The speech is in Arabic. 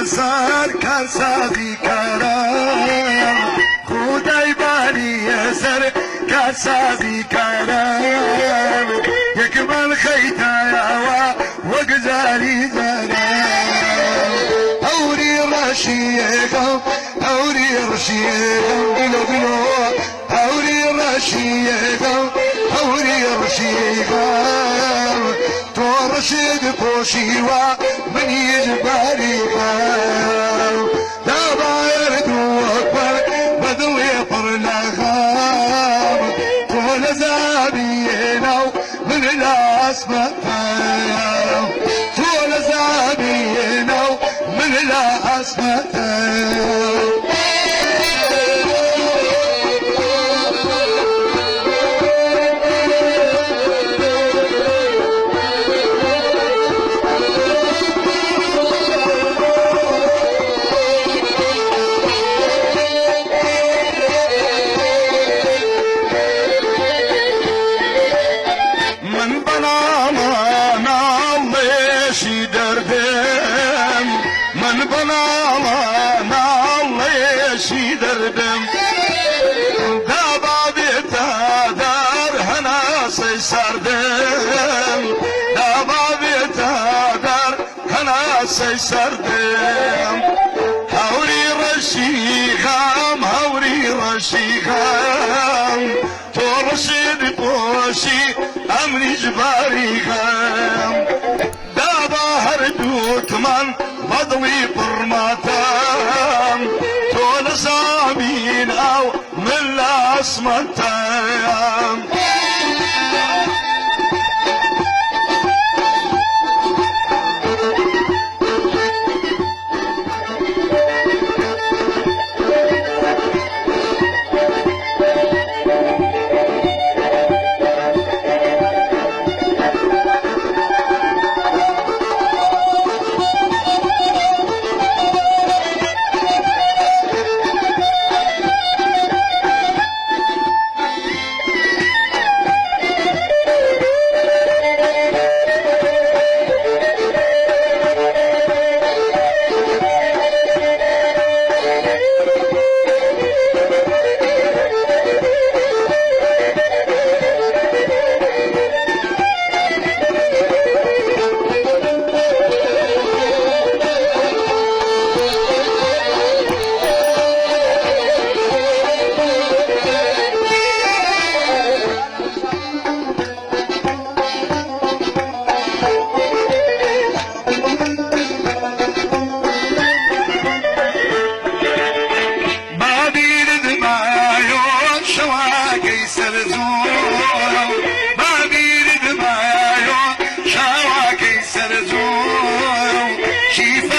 سر کسبی کرم خدای بانی سر کسبی کرم یک من خیتایا و گزاری زنم هوری رشیقم هوری رشیقم بلو بلو هوری رشیقم هوری رشیقم تو رشید پوشی و منی جباری خم دابا دو اکبر بدوی پر لغم تو لزابینا من الاسمتم تو لزابینا من الاسمتم من بنا نالشی دردم دابا بیتا در هناسی سردم دابا بیتا در هناسی سردم هوری رشیقم هوری رشیقم تو رشید پوشی امنی جباریقم دابا هر دوتمن بدوی برماتم تو لزامین او من لاسمتم She